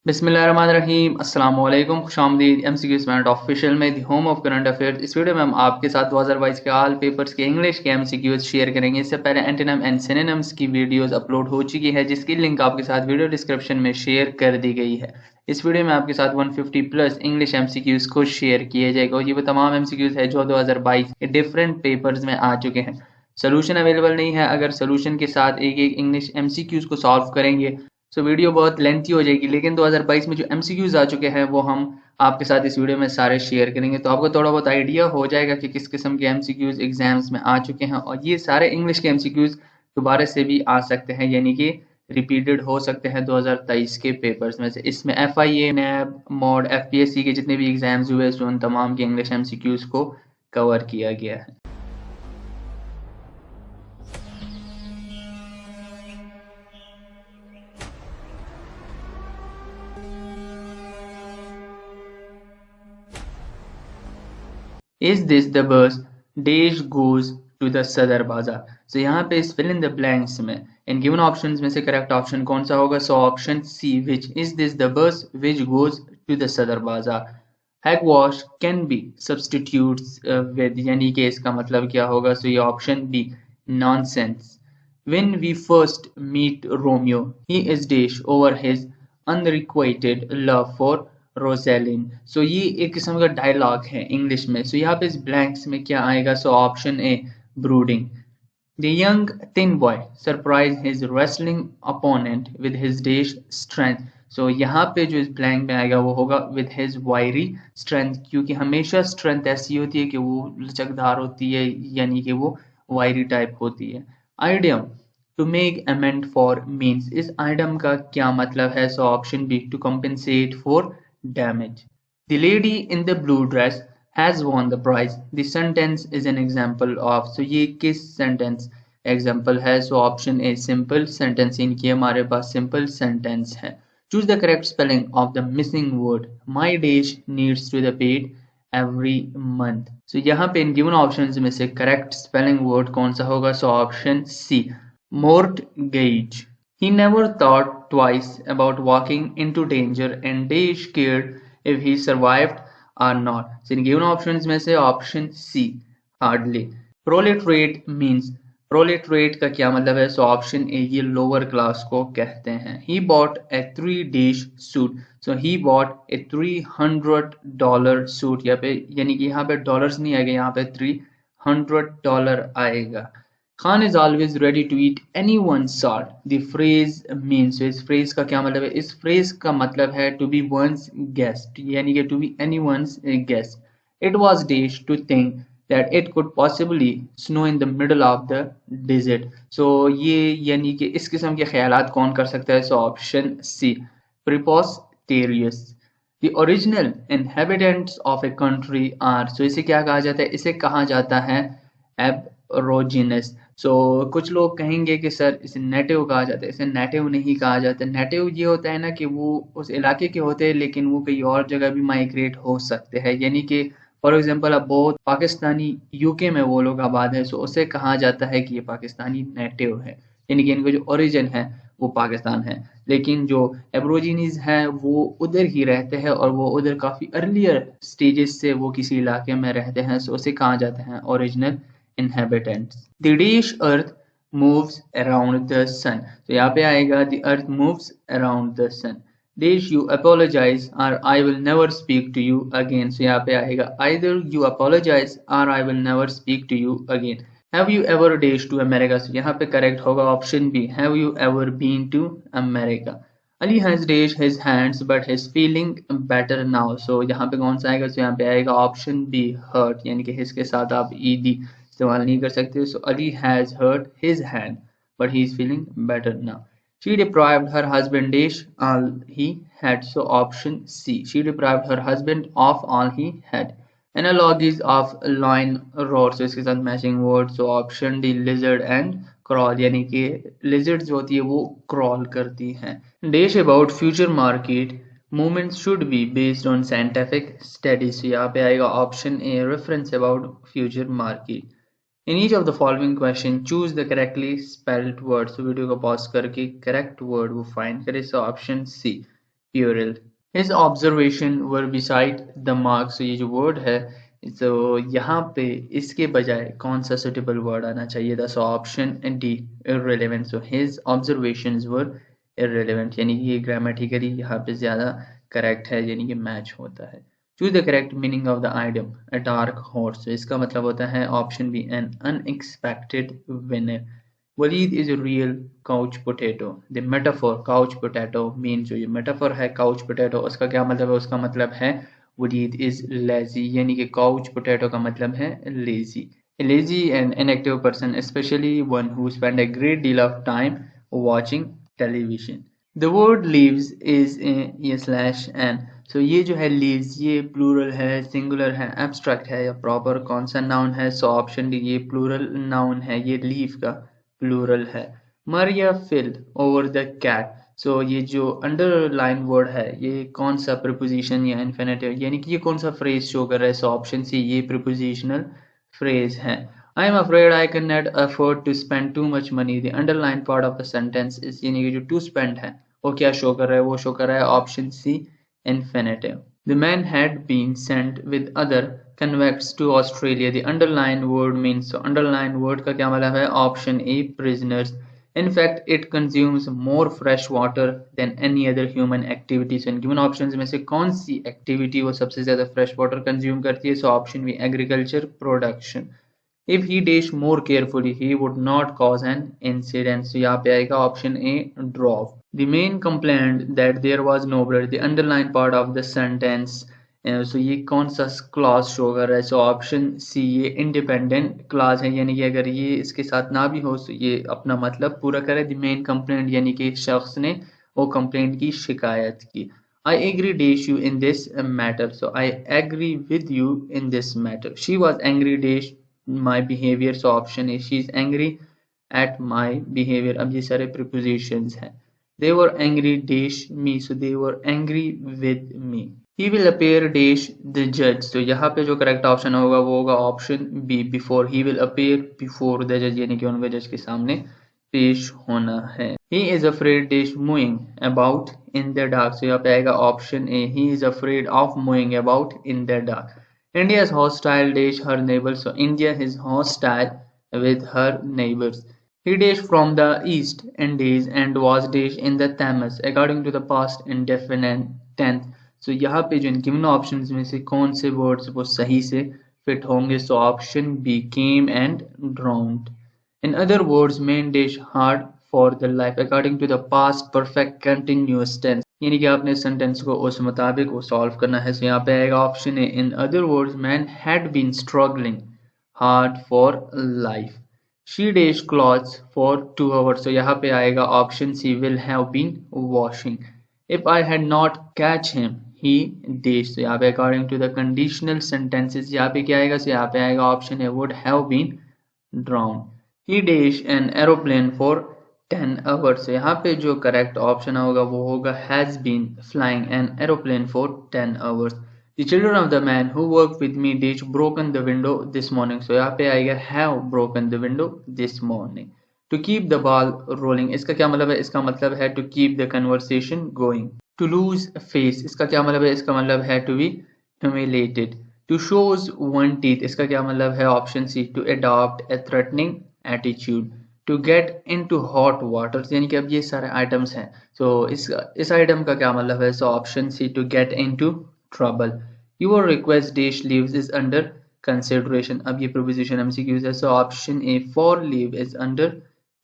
बिस्मिल्लाहिर्रहमानिर्रहीम अस्सलाम वालेकुम खुशामदीद MCQs ऑफिशियल में the home of current affairs. इस वीडियो में हम आपके साथ 2022 के ऑल पेपर्स के इंग्लिश के MCQs शेयर करेंगे। इससे पहले एंटोनिम एंड सिनोनिम्स की वीडियोस अपलोड हो चुकी है जिसकी लिंक आपके साथ वीडियो डिस्क्रिप्शन में शेयर कर दी गई है। इस वीडियो में आपके साथ 150 प्लस इंग्लिश MCQs को शेयर किए जाएगा और ये वो तमाम MCQs है जो 2022 के डिफरेंट पेपर्स में आ चुके हैं। सोल्यूशन अवेलेबल नहीं है। अगर सोल्यूशन के साथ एक एक इंग्लिश MCQs को सॉल्व करेंगे तो वीडियो बहुत लेंथी हो जाएगी, लेकिन 2022 में जो MCQs आ चुके हैं वो हम आपके साथ इस वीडियो में सारे शेयर करेंगे, तो आपको थोड़ा बहुत आइडिया हो जाएगा कि किस किस्म के MCQs एग्जाम्स में आ चुके हैं। और ये सारे इंग्लिश के MCQs दोबारा से भी आ सकते हैं, यानी कि रिपीटेड हो सकते हैं 2023 के पेपर्स में से। इसमें FIA, NAB, मॉड, FPSC के जितने भी एग्जाम्स हुए तो उन तमाम के इंग्लिश MCQs को कवर किया गया है। Is this the bus? Dash goes to the Sadar Bazaar. So यहाँ पे इस fill in the blanks में इन given options में से correct option कौन सा होगा? So option C, which is this the bus which goes to the Sadar Bazaar. Hagwash can be substitutes with, यानी कि इसका मतलब क्या होगा? So ये option B, nonsense. When we first meet Romeo, he is dash over his unrequited love for रोसेलिन। सो ये एक किस्म का डायलॉग है इंग्लिश में। सो यहाँ पे इस ब्लैंक्स में क्या आएगा? So option A, brooding. The young thin boy surprise his wrestling opponent with his dash strength. So यहाँ पे जो इस ब्लैंक में आएगा वो होगा विद हिज वायरी स्ट्रेंथ, क्योंकि हमेशा स्ट्रेंथ ऐसी होती है कि वो लचकदार होती है, यानी कि वो वायरी टाइप होती है। Idiom to make amend for means, इस आइडियम का क्या मतलब है? So option B, to compensate for damage. The lady in the blue dress has won the prize. The sentence is an example of. So ये किस sentence example है? So option A, simple sentence। इनकी हमारे पास simple sentence है। Choose the correct spelling of the missing word. My dash needs to be paid every month. So यहाँ पे इन given options में से correct spelling word कौन सा होगा? So option C, mortgage. He never thought twice about walking into danger and Dash cared if he survived or not. So in given options में से option C, hardly. Proletariat means, proletariat का क्या मतलब है? So option A, ये lower class को कहते हैं। He bought a 3 dash suit. So he bought a $300 suit। यहाँ पे यानी कि यहाँ पे डॉलर्स नहीं आएगा, यहाँ पे $300 आएगा। Khan is always ready to eat anyone's salt. The phrase means, इस phrase का क्या मतलब है? इस phrase का मतलब है to be one's guest, यानी कि to be anyone's guest. It was dash to think that it could possibly snow in the middle of the desert. So ये यानी कि इस किस्म के ख्यालात कौन कर सकता है? So option C, preposterous. The original inhabitants of a country are, so इसे क्या कहा जाता है? इसे कहा जाता है एबरोजिनस। सो कुछ लोग कहेंगे कि सर इसे नेटिव कहा जाता है, इसे नेटिव नहीं कहा जाता। नेटिव ये होता है ना कि वो उस इलाके के होते हैं लेकिन वो कहीं और जगह भी माइग्रेट हो सकते हैं, यानी कि फॉर एग्जांपल अब बहुत पाकिस्तानी यूके में वो लोग आबाद है, सो उसे कहा जाता है कि ये पाकिस्तानी नेटिव है, यानी कि इनका जो ओरिजिन है वो पाकिस्तान है। लेकिन जो एब्रोजिनीज हैं वो उधर ही रहते हैं और वो उधर काफ़ी अर्लियर स्टेजेस से वो किसी इलाके में रहते हैं, सो उसे कहा जाते हैं original inhabitants. The Danish earth moves around the sun. तो यहाँ पे आएगा the earth moves around the sun. Dash you apologize or I will never speak to you again. So यहाँ पे आएगा either you apologize or I will never speak to you again. Have you ever dash to America? So यहाँ पे correct होगा option B. Have you ever been to America? Ali has dashed his hands but he's feeling better now. So यहाँ पे कौन सा आएगा? So यहाँ पे आएगा option B, hurt, यानी कि his के साथ आप ed इस्तेमाल नहीं कर सकते। So Ali has hurt his hand but he is feeling better now. She deprived her husband dash all he had. So option C, she deprived her husband of all he had. Analogies of lion roar, so इसके साथ matching word. So option D, lizard and crawl, यानी कि lizard जो होती है वो crawl करती हैं। Dash about future market movements should be based on scientific studies। so यहाँ पे आएगा option A, reference about future market। In each of the following question choose the correctly spelled word। so video को pause करके correct word वो find करें। So option C, plural. His observation were beside the mark। so ये जो word है, तो यहाँ पे इसके बजाय कौन सा suitable word आना चाहिए था? so option D, irrelevant। so his observations were irrelevant, यानी कि ये grammatically यहाँ पे ज़्यादा correct है, यानी कि match होता है। choose the correct meaning of the idiom a dark horse। so इसका मतलब होता है option B, an unexpected winner। Walid is a real couch potato। The metaphor couch potato means, जो ये metaphor है couch potato, उसका क्या मतलब है? उसका मतलब है Walid is lazy, यानी कि couch potato का मतलब है lazy। A lazy and inactive person, especially one who spend a great deal of time watching television। The word leaves is ये slash n। so ये जो है leaves, ये plural है, singular है, abstract है, या proper कौन सा noun है? so option D, ये plural noun है, ये leaf का प्लूरल है। Maria fell over the cat। so ये जो अंडरलाइन वर्ड है, ये कौन सा प्रीपोजिशन या इन्फिनेटिव, यानी कि ये कौन सा फ्रेज शो कर रहा है? सो ऑप्शन सी, ये प्रीपोजिशनल फ्रेज है। I am afraid I can not afford to spend too much money. The underline part of the sentence is, यानी कि जो टू स्पेंड है वो क्या शो कर रहा है? वो शो कर रहा है option C, infinitive. The man had been sent with other convicts to Australia। The underlined word means, so underlined word का क्या मतलब है? Option A, prisoners। In fact, it consumes more fresh water than any other human activity। So in given options में से कौन सी activity वो सबसे ज़्यादा fresh water consume करती है? So option B, agriculture production। If he dashed more carefully, he would not cause an incident। so यहाँ पे आएगा option A, drove। The main complained that there was no blood। the underlined part of the sentence, so ये कौन सा clause show कर रहा है? so option C, ये independent clause है, यानी कि अगर ये इसके साथ ना भी हो तो ये अपना मतलब पूरा करे। the main complaint, यानी कि शख्स ने वो complaint की शिकायत की। I agree dash you in this matter। so I agree with you in this matter। she was angry dash my behavior। so option A, she is angry at my behavior। अब ये सारे prepositions हैं। they were angry dash me। so they were angry with me। he will appear dash the judge। तो यहाँ पे जो correct option होगा वो होगा option B, before। he will appear before the judge, यानी कि उनके जज के सामने पेश होना है। he is afraid dash moving about in the dark। so यहाँ पे आएगा option A, he is afraid of moving about in the dark। India is hostile dash her neighbors। so India is hostile with her neighbors। he dash from the east Indies and was dash in the Thames according to the past indefinite tense। so यहाँ पे जो given options में से कौन से words वो सही से fit होंगे? so option B, came and drowned। in other words, main dash hard for the life according to the past perfect continuous tense। यानी कि आपने सेंटेंस को उस मुताबिक वो सॉल्व करना है। so यहाँ पे आएगा option A, in other words man had been struggling hard for life. She dash clothes for 2 hours। so यहाँ पे आएगा option C, will have been washing. If I had not catch him he dash. so यहाँ पे according to the conditional sentences यहाँ पे क्या आएगा? so यहाँ पे आएगा option A, would have been drowned। he dash an aeroplane for 10 hours। so यहाँ पे जो करेक्ट ऑप्शन होगा वो होगा has been flying an aeroplane for 10 hours। the children of the man who worked with me dash broken the window this morning। so यहाँ पे आएगा have broken the window this morning। to keep the ball rolling, इसका क्या मतलब है? इसका मतलब है to keep the conversation going। to lose face, इसका क्या मतलब है? इसका मतलब है to be humiliated। to shows one teeth, इसका क्या मतलब है? Option C, to adopt a threatening attitude। to get into hot waters, यानी कि अब ये सारे आइटम्स हैं। so इस आइटम का क्या मतलब है? so option C, to get into trouble। your request dash leaves is under consideration। अब ये preposition MCQs है। so option A, for leave is under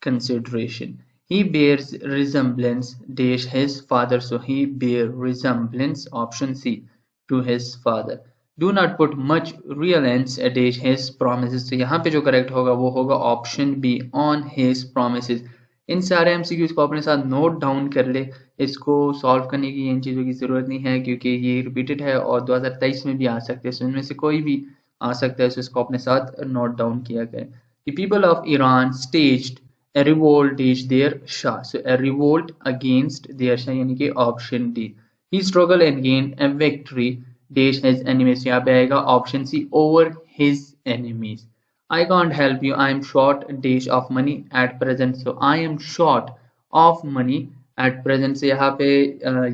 consideration। he bears resemblance dash his father। so he bear resemblance, option C, to his father। do not put much reliance dash his promises। तो यहाँ पे जो correct होगा वो होगा option B, on his promises। इन सारे MCQs को अपने साथ नोट डाउन कर ले। इसको सॉल्व करने की इन चीज़ों की ज़रूरत नहीं है क्योंकि ये रिपीटेड है और 2023 में भी आ सकते हैं। so इनमें से कोई भी आ सकता है। so इसको अपने साथ नोट डाउन किया गया। The people of Iran staged a revolt against their Shah। so a revolt against their Shah, यानी कि option D. he struggled and gained a victory dash his enemies। यहाँ पे आएगा option C, over his enemies। I can't help you, I am short dash of money at present। so I am short of money at present से यहाँ पे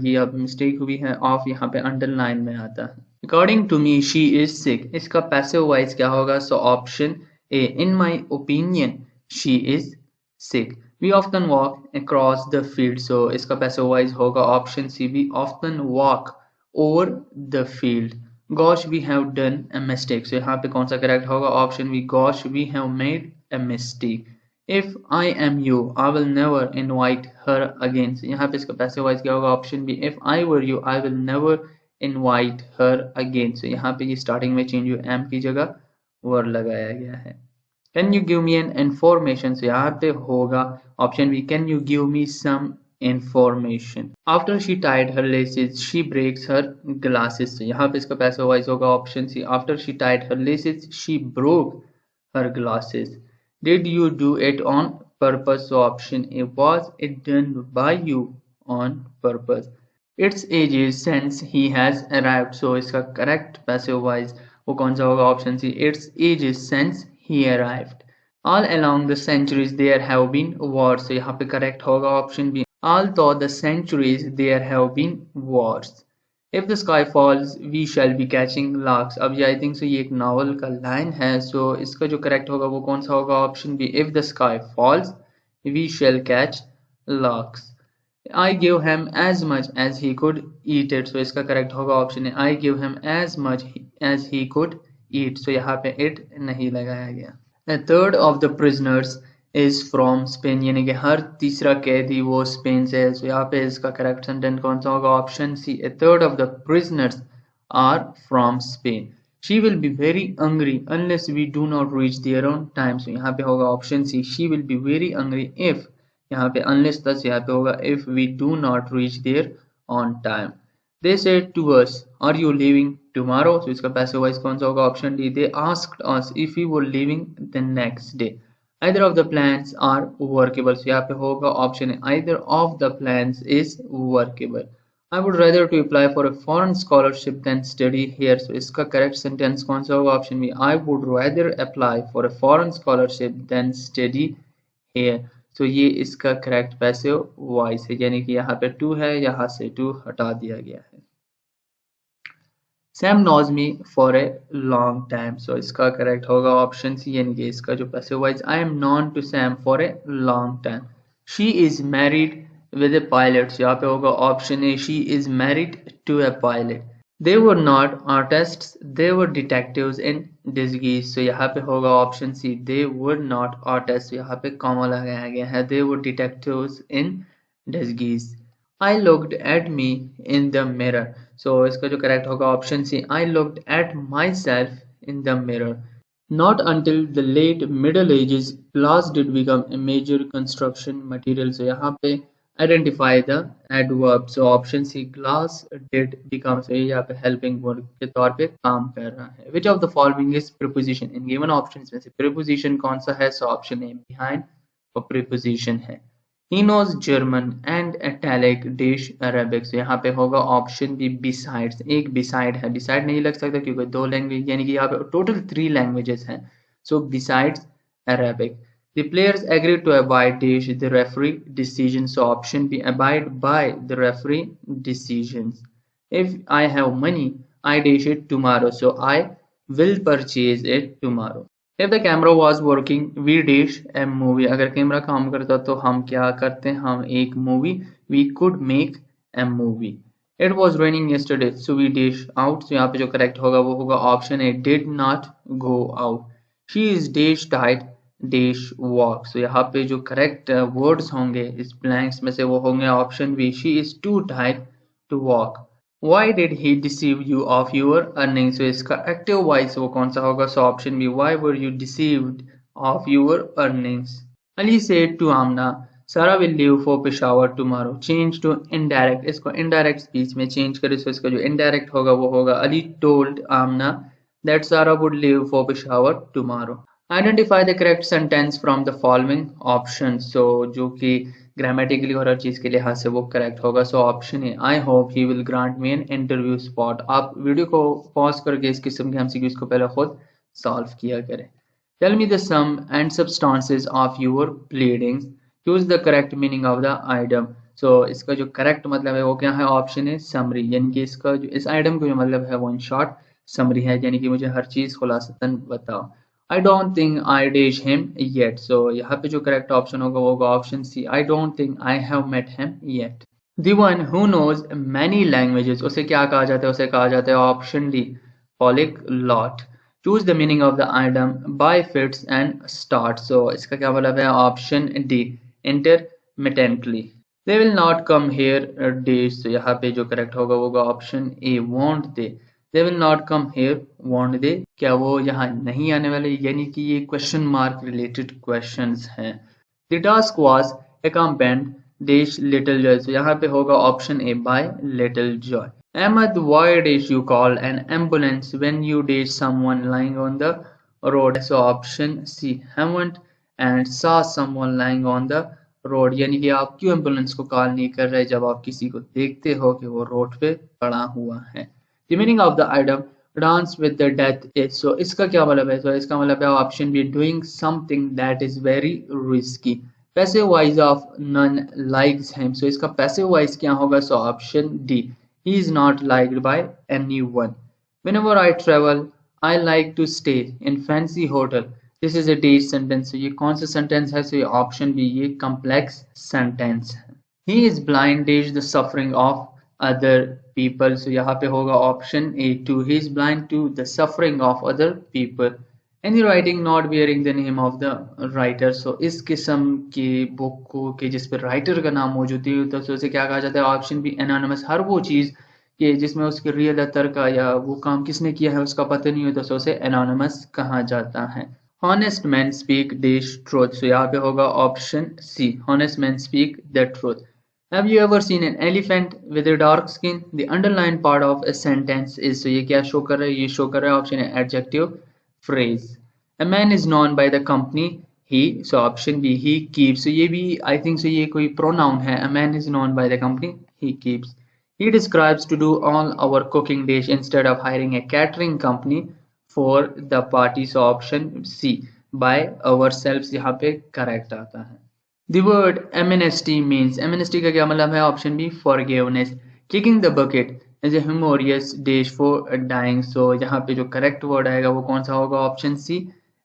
ये अब mistake हुई है, ऑफ यहाँ पे अंडरलाइन में आता है। According to me she is sick, इसका पैसिव वॉइस क्या होगा? So option A, in my opinion she is sick. We often walk across the field. So इसका पैसिव वॉइस होगा option C, we often walk over the field. Gosh, we have done a mistake. So यहाँ पे कौन सा correct होगा? Option B, gosh, we have made a mistake. If I am you, I will never invite her again. So यहाँ पे इसका passive voice क्या होगा? Option B, if I were you, I will never invite her again. So यहाँ पे ये starting में change हुआ, am की जगह वर लगाया गया है। Can you give me an information? So यहाँ पे होगा option B, can you give me some information? After she tied her laces, she breaks her glasses. So यहाँ पे इसका पैसिव वॉइस होगा option C, after she tied her laces, she broke her glasses. Did you do it on purpose? So option A, was it done by you on purpose? It's ages since he has arrived. So इसका correct passive voice वो कौन सा होगा? Option C, it's ages since he arrived. All along the centuries there have been wars. So यहाँ पे correct होगा option B, all through the centuries there have been wars. If the sky falls we shall be catching larks. अब ये I think so ये एक novel का line है, सो इसका जो करेक्ट होगा वो कौन सा होगा? Option B, if the sky falls we shall catch larks. I give him as much as he could eat it. So इसका करेक्ट होगा ऑप्शन है, I give him as much as he could eat. So यहाँ पे it नहीं लगाया गया। A third of the prisoners is from Spain, यानी कि हर तीसरा कैदी वो स्पेन से है। So यहाँ पे इसका करेक्ट सेंटेंस कौन सा होगा? Option C, a third of the prisoners are from Spain. She will be very hungry unless we do not reach there on time. So यहाँ पे होगा option C, she will be very hungry if, यहाँ पे unless plus यहाँ पे होगा if we do not reach there on time. They said to us, are you leaving tomorrow? So इसका passive voice कौन सा होगा? Option D, they asked us if we were leaving the next day. Either of the plans are workable. So यहाँ पे होगा option है, either of the plans is workable. I would rather to apply for a foreign scholarship than study here. So इसका correct sentence कौन सा होगा? Option B, I would rather apply for a foreign scholarship than study here. तो ये इसका correct passive voice है, यानी कि यहाँ पे टू है, यहाँ से टू हटा दिया गया है। Sam knows me for a long time. So इसका करेक्ट होगा ऑप्शन सी, यानी कि इसका जो passive voice, I am known to Sam for a long time. She is married with a pilot. यहाँ पे होगा option A, she is married to a pilot. They were not artists, they were detectives in disguise. So यहाँ पे होगा option C, they were not artists. यहाँ पे comma लगाया गया है, they were detectives in disguise. I looked at me in the mirror. So इसका जो करेक्ट होगा option C, I looked at myself in the mirror. Not until the late Middle Ages glass did become a major construction material. So यहाँ पे identify the adverb. So option C, glass did become. So ये यहाँ पे helping verb के तौर पे काम कर रहा है। Which of the following is preposition? In given options में से preposition कौन सा है? So option A, behind वो preposition है। He knows German and Italic dash Arabic. So यहाँ पे होगा ऑप्शन बी, besides. एक beside है, beside नहीं लग सकता क्योंकि दो लैंग्वेज, यानी कि यहाँ पे टोटल 3 लैंग्वेजेस हैं। So besides Arabic. The players agreed to abide dash the referee decision. So option B, abide by the referee decisions. If I have money, I dash it tomorrow. So I will purchase it tomorrow. If the camera was working, we dash a movie. अगर camera काम करता तो हम क्या करते? हम एक movie, we could make a movie. It was raining yesterday, so we dash out. So यहाँ पे जो करेक्ट होगा वो होगा option A, did not go out. She is dash tired dash walk. So यहाँ पे जो करेक्ट वर्ड्स होंगे इस ब्लैंक्स में से वो होंगे option B, she is too tired to walk. Why did he deceive you of your earnings? So इसका एक्टिव वॉइस वो कौन सा होगा? So option B, why were you deceived of your earnings? Ali said to Amna, Sarah will leave for Peshawar tomorrow. Change to indirect. इसको indirect speech में change करें, so इसका जो indirect होगा वो होगा Ali told Amna that Sarah would leave for Peshawar tomorrow. Identify the correct sentence from the following options. So जो कि ग्रामेटिकली और हर चीज़ के लिहाज से वो करेक्ट होगा। सो ऑप्शन है, I hope he will grant me an interview spot. आप वीडियो को पॉज करके इस किस्म के एमसीक्यूज को पहले खुद सॉल्व किया करें। Tell me the sum and substances of your pleadings, use the correct meaning of the item. So इसका जो करेक्ट मतलब है वो क्या है, ऑप्शन है समरी, यानी कि इसका जो इस आइटम का जो मतलब है वो इन शॉर्ट समरी है, यानी कि मुझे हर चीज खुलासतन बताओ। I don't think I days him yet, so यहाँ पे जो करेक्ट ऑप्शन होगा वो होगा option C, I don't think I have met him yet. The one who knows many languages उसे क्या कहा जाता है, उसे कहा जाता है option D polyglot। Choose the meaning of the item by fits and starts, so इसका क्या मतलब है, option D intermittently। They will not come here days, तो यहाँ पे जो करेक्ट होगा वो होगा option A won't they। They will not come here won't they, क्या वो यहाँ नहीं आने वाले, यानी कि ये क्वेश्चन मार्क रिलेटेड क्वेश्चंस हैं। The task was accompanied dash little joy, so यहाँ पे होगा option A by little joy। Ahmed, why did you call an ambulance when you did someone lying on the road, so option C haven't and saw someone lying on the road, यानी कि आप क्यों ambulance को call नहीं कर रहे जब आप किसी को देखते हो कि वो रोड पे पड़ा हुआ है। The meaning of the item dance with the death is, so इसका क्या मतलब है, so इसका मतलब है option B doing something that is very risky। Passive voice of none likes him, so इसका पैसिव वॉइस क्या होगा, so option D he is not liked by anyone. Whenever I travel I like to stay in fancy hotel, this is a date sentence, ये कौन सा sentence है, so ये option B ये complex sentence है। He is blind dash the suffering of other people, so यहाँ पे होगा option A two, he is blind to the suffering of other people। Any writing not bearing the name of the writer, so इस किस्म की book को कि जिस पर राइटर का नाम मौजूद होता है तो उसे क्या कहा जाता है, ऑप्शन बी एनोनिमस। हर वो चीज़ कि जिसमें उसके रियल अतर का या वो काम किसने किया है उसका पता नहीं होता, तो उसे एनोनिमस कहा जाता है। Honest men speak the truth, so यहाँ पे होगा option C, honest men speak the truth। Have you ever seen an elephant with a dark skin? The underlined part of a sentence is, so ये क्या show कर रहा है, ये show कर रहा है ऑप्शन है adjective phrase। A man is known by the company he, so option B he keeps, so ये भी I think so ये कोई pronoun है। A man is known by the company he keeps। He describes to do all our cooking dish instead of hiring a catering company for the party, so option C by ourselves यहाँ पे correct आता है। The word amnesty means, amnesty का क्या मतलब है, option B forgiveness। Kicking the bucket is a humorous dish for dying, so यहाँ पे जो करेक्ट वर्ड आएगा वो कौन सा होगा, option C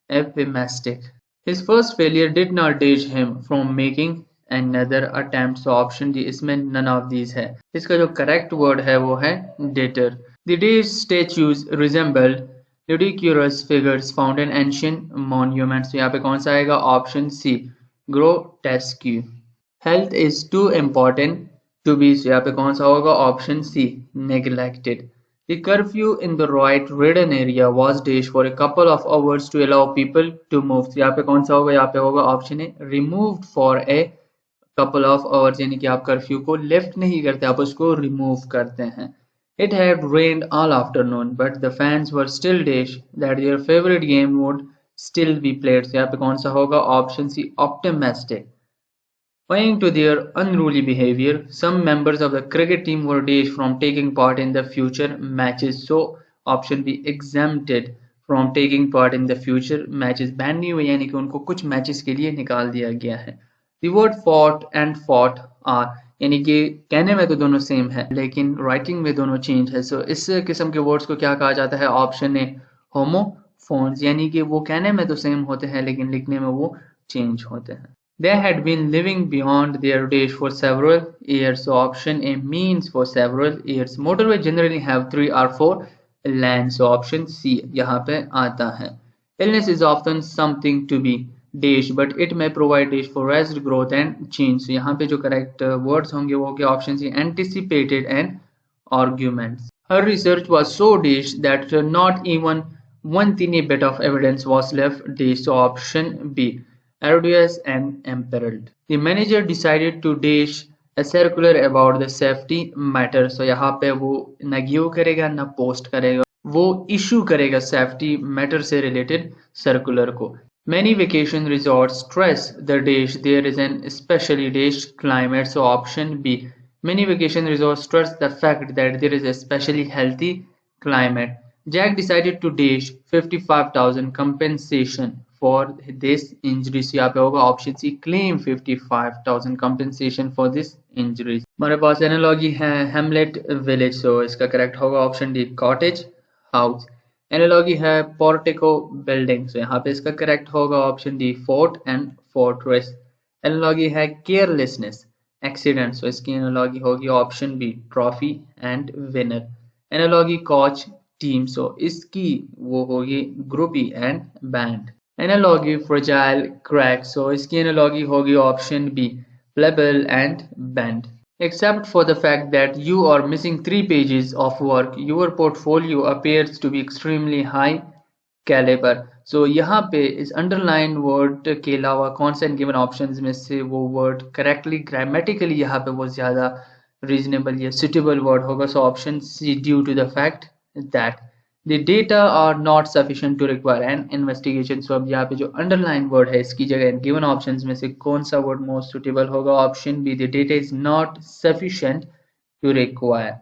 euphemistic। His first failure did not deter him from making another attempt, so option D इसमें none of these है। इसका जो करेक्ट वर्ड है वो है deter। The day's statues resembled ludicrous figures found in ancient monuments, तो यहाँ पे कौन सा आएगा, option C grotesque। Health is too important to be, so यहाँ पे कौन सा होगा, option C neglected। The curfew in the riot ridden area was dashed for a couple of hours to allow people to move, तो यहाँ पे कौन सा होगा, यहाँ पे होगा option A removed for a couple of hours, यानी कि आप कर्फ्यू को लिफ्ट नहीं करते, आप उसको रिमूव करते हैं। It had rained all afternoon, but the fans were still dashed that their favorite game would still be played, so यहाँ पे कौन सा होगा, option C optimistic। Owing to their unruly behavior, some members of the cricket team were dashed from taking part in the future matches, so option B exempted from taking part in the future matches, ban नहीं हुए यानी कि उनको कुछ matches के लिए निकाल दिया गया है। The word fought and fought are, यानी कि कहने में तो दोनों सेम है लेकिन राइटिंग में दोनों चेंज है, सो इस किस्म के वर्ड्स को क्या कहा जाता है, ऑप्शन ए होमोफोन्स, यानी कि वो कहने में तो सेम होते हैं लेकिन लिखने में वो चेंज होते हैं। They had been living beyond their days for several years, so option A means for several years। Motorway generally have 3 or 4 lanes, so option C यहाँ पे आता है। Illness is often something to be dash, but it may provide dash for rest, growth and change, so यहाँ पे जो correct words होंगे वो क्या, option C anticipated and arguments। Her research was so dash that not even one teeny bit of evidence was left dash, so option B arduous and imperiled। The manager decided to dash a circular about the safety matter, so यहाँ पे वो न give करेगा न post करेगा, वो issue करेगा safety matter से रिलेटेड सर्कुलर को। Many vacation resorts stress the dash there is an especially dash climate, so option B many vacation resorts stress the fact that there is a especially healthy climate। Jack decided to dash 55,000 compensation for this injury, so यहाँ पे होगा option C claim 55,000 compensation for this injuries. हमारे पास analogy है हेमलेट village, सो इसका correct होगा option D cottage house. Analogy है portico building, so यहाँ पे इसका करेक्ट होगा option D fort and fortress. Analogy है केयरलेसनेस एक्सीडेंट, सो इसकी एनालॉजी होगी option B trophy and winner. Analogy coach team, so इसकी वो होगी groupie and band. Analogy fragile crack, so इसकी एनालॉगी होगी option B pliable and bent. Except for the fact that you are missing 3 pages of work, your portfolio appears to be extremely high caliber. So यहाँ पे इस underline word के अलावा कौन सा given options में से वो word correctly grammatically यहाँ पे वो ज़्यादा reasonable या suitable word होगा? So option C, due to the fact that the data are not sufficient to require an investigation. So अब यहाँ पे जो underline word है इसकी जगह given options में से कौन सा word most suitable होगा? Option B, the data is not sufficient to require.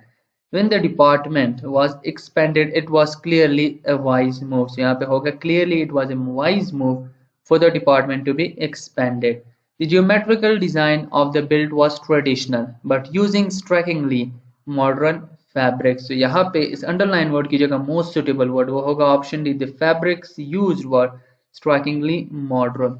When the department was expanded, it was clearly a wise move. So यहाँ पे होगा clearly it was a wise move for the department to be expanded. The geometrical design of the build was traditional, but using strikingly modern fabrics. So यहाँ पे इस underline word की जगह most suitable word वो होगा option D. The fabrics used were strikingly modern.